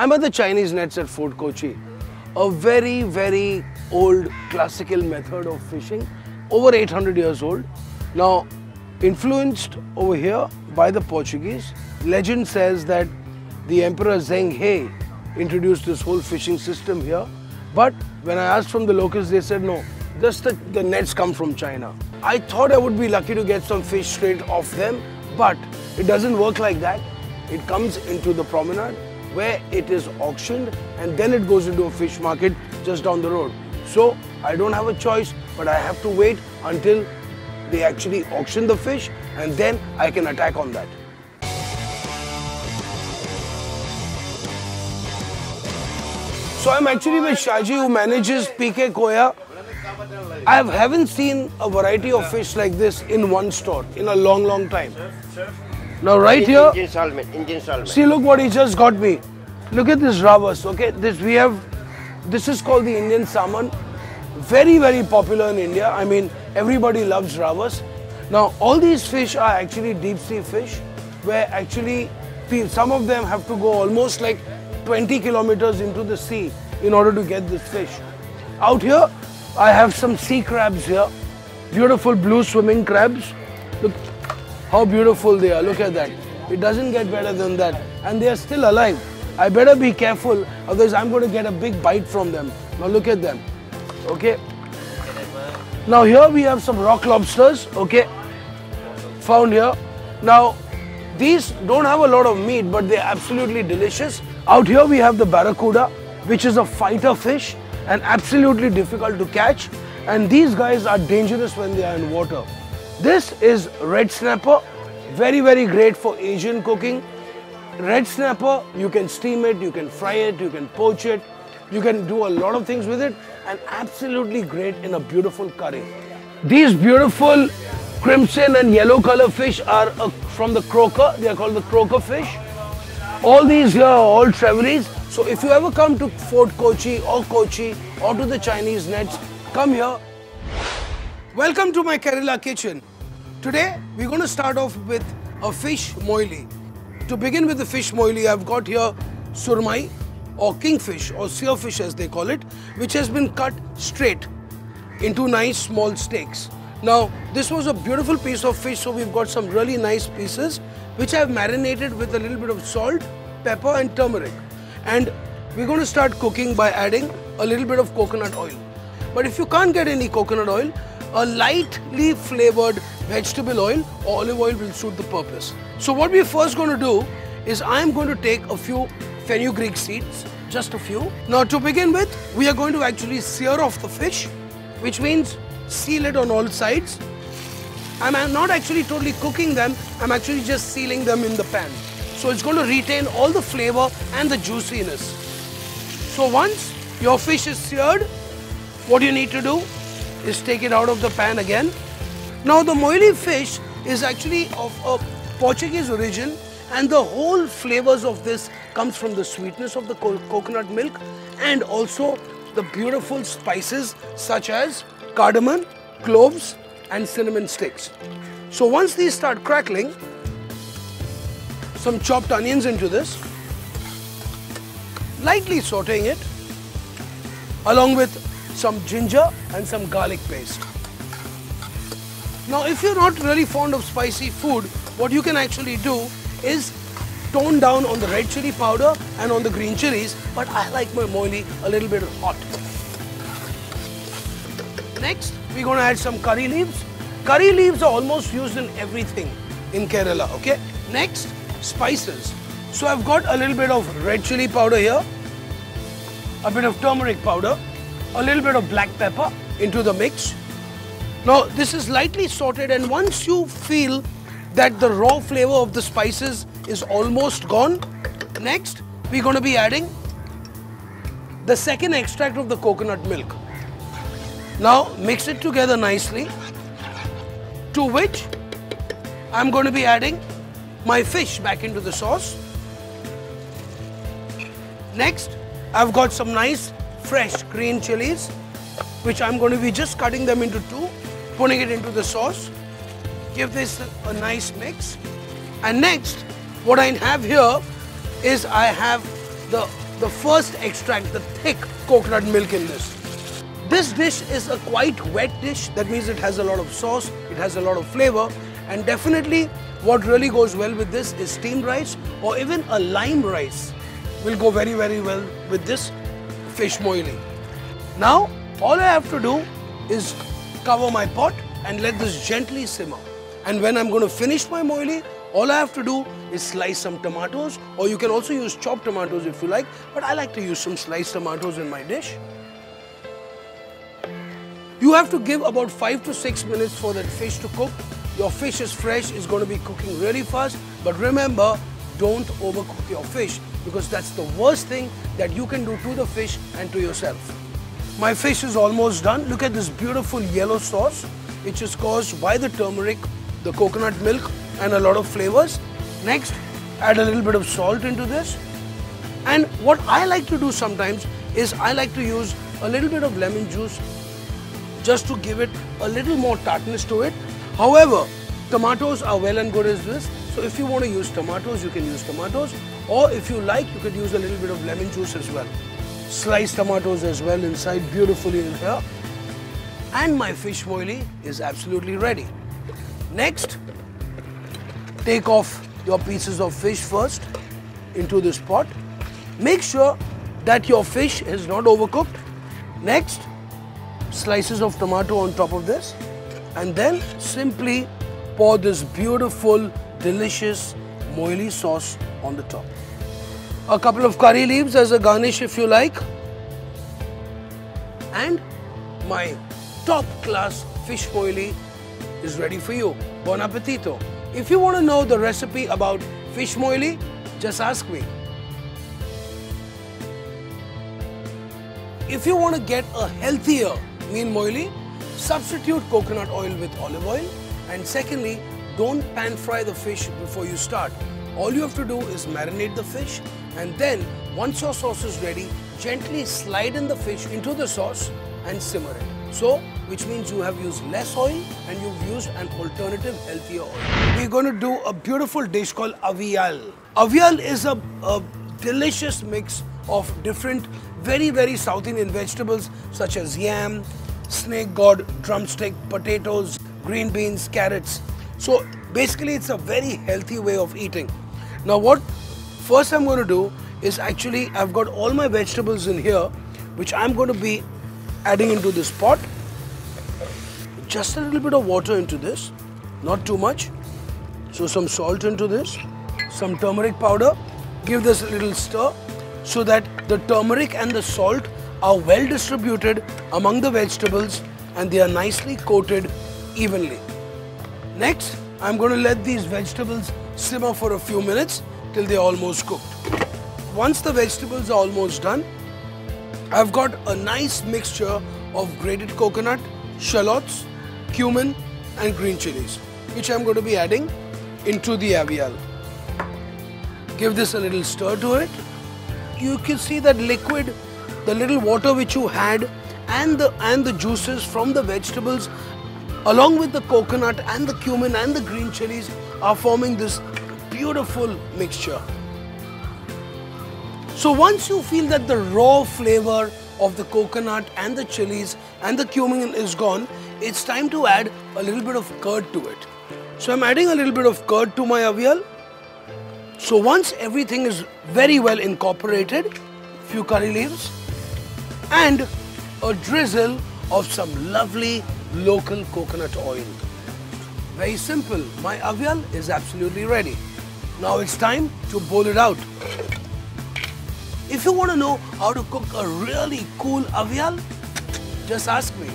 I'm at the Chinese nets at Fort Kochi. A very, very old classical method of fishing, over 800 years old. Now, influenced over here by the Portuguese. Legend says that the Emperor Zheng He introduced this whole fishing system here. But when I asked from the locals, they said no, just the nets come from China. I thought I would be lucky to get some fish straight off them, but it doesn't work like that. It comes into the promenade where it is auctioned and then it goes into a fish market just down the road. So I don't have a choice, but I have to wait until they actually auction the fish and then I can attack on that. So I'm actually with Shaji, who manages PK Koya. I haven't seen a variety of fish like this in one store in a long, long time. Now right here, Indian salmon. see, look what he just got me. Look at this ravas, okay? This is called the Indian salmon. Very, very popular in India. I mean, everybody loves ravas. Now, all these fish are actually deep sea fish, where actually some of them have to go almost like 20 kilometers into the sea in order to get this fish. Out here, I have some sea crabs here. Beautiful blue swimming crabs. Look how beautiful they are. Look at that. It doesn't get better than that. And they are still alive. I better be careful, otherwise I'm going to get a big bite from them. Now look at them. Okay. Now here we have some rock lobsters. Okay. Found here. Now these don't have a lot of meat, but they're absolutely delicious. Out here we have the barracuda, which is a fighter fish and absolutely difficult to catch. And these guys are dangerous when they are in water. This is red snapper, very, very great for Asian cooking. Red snapper, you can steam it, you can fry it, you can poach it, you can do a lot of things with it, and absolutely great in a beautiful curry. These beautiful crimson and yellow color fish are from the croaker. They are called the croaker fish. All these here are all trevallies. So if you ever come to Fort Kochi or to the Chinese nets, come here. Welcome to my Kerala kitchen. Today we're going to start off with a fish moilee. To begin with the fish moilee, I've got here surmai or kingfish or seerfish as they call it, which has been cut straight into nice small steaks. Now this was a beautiful piece of fish, so we've got some really nice pieces which I've marinated with a little bit of salt, pepper and turmeric. And we're going to start cooking by adding a little bit of coconut oil. But if you can't get any coconut oil, a lightly flavored vegetable oil or olive oil will suit the purpose. So what we're first going to do is I'm going to take a few fenugreek seeds, just a few. Now to begin with, we are going to actually sear off the fish, which means seal it on all sides. I'm not actually totally cooking them, I'm actually just sealing them in the pan. So it's going to retain all the flavor and the juiciness. So once your fish is seared, what you need to do is take it out of the pan again. Now the moilee fish is actually of a Portuguese origin, and the whole flavors of this comes from the sweetness of the coconut milk and also the beautiful spices such as cardamom, cloves and cinnamon sticks. So once these start crackling, some chopped onions into this, lightly sauteing it along with some ginger and some garlic paste. Now if you're not really fond of spicy food, what you can actually do is tone down on the red chili powder and on the green chilies, but I like my moilee a little bit hot. Next, we're going to add some curry leaves. Curry leaves are almost used in everything in Kerala, okay? Next, spices. So I've got a little bit of red chili powder here, a bit of turmeric powder, a little bit of black pepper into the mix. Now this is lightly sauteed, and once you feel that the raw flavor of the spices is almost gone, next we're going to be adding the second extract of the coconut milk. Now mix it together nicely, to which I'm going to be adding my fish back into the sauce. Next, I've got some nice fresh green chilies, which I'm going to be just cutting them into two, putting it into the sauce. Give this a nice mix. And next, what I have here is I have the the first extract, the thick coconut milk in this. This dish is a quite wet dish. That means it has a lot of sauce, it has a lot of flavor, and definitely what really goes well with this is steamed rice or even a lime rice will go very, very well with this fish moilee. Now, all I have to do is cover my pot and let this gently simmer. And when I'm going to finish my moilee, all I have to do is slice some tomatoes, or you can also use chopped tomatoes if you like, but I like to use some sliced tomatoes in my dish. You have to give about 5 to 6 minutes for that fish to cook. Your fish is fresh, it's going to be cooking really fast, but remember, don't overcook your fish because that's the worst thing that you can do to the fish and to yourself. My fish is almost done. Look at this beautiful yellow sauce, which is caused by the turmeric, the coconut milk, and a lot of flavors. Next, add a little bit of salt into this. And what I like to do sometimes is I like to use a little bit of lemon juice just to give it a little more tartness to it. However, tomatoes are well and good as this. So if you want to use tomatoes, you can use tomatoes. Or if you like, you could use a little bit of lemon juice as well. Sliced tomatoes as well inside beautifully in here. And my fish moilee is absolutely ready. Next, take off your pieces of fish first into this pot. Make sure that your fish is not overcooked. Next, slices of tomato on top of this, and then simply pour this beautiful, delicious moilee sauce on the top. A couple of curry leaves as a garnish if you like. And my top class fish moilee is ready for you. Buon appetito. If you want to know the recipe about fish moilee, just ask me. If you want to get a healthier mean moilee, substitute coconut oil with olive oil. And secondly, don't pan fry the fish before you start. All you have to do is marinate the fish, and then once your sauce is ready, gently slide in the fish into the sauce and simmer it. So, which means you have used less oil and you've used an alternative healthier oil. We're going to do a beautiful dish called Avial. Avial is a delicious mix of different very, very South Indian vegetables such as yam, snake gourd, drumstick, potatoes, green beans, carrots. So basically it's a very healthy way of eating. Now what first I'm going to do is actually I've got all my vegetables in here which I'm going to be adding into this pot. Just a little bit of water into this, not too much. So some salt into this, some turmeric powder. Give this a little stir so that the turmeric and the salt are well distributed among the vegetables and they are nicely coated evenly. Next, I'm going to let these vegetables simmer for a few minutes till they're almost cooked. Once the vegetables are almost done, I've got a nice mixture of grated coconut, shallots, cumin and green chilies, which I'm going to be adding into the Avial. Give this a little stir to it. You can see that liquid, the little water which you had and the juices from the vegetables along with the coconut and the cumin and the green chilies are forming this beautiful mixture. So once you feel that the raw flavor of the coconut and the chilies and the cumin is gone, it's time to add a little bit of curd to it. So I'm adding a little bit of curd to my Avial. So once everything is very well incorporated, few curry leaves and a drizzle of some lovely local coconut oil. Very simple, my Avial is absolutely ready. Now it's time to boil it out. If you want to know how to cook a really cool Avial, just ask me.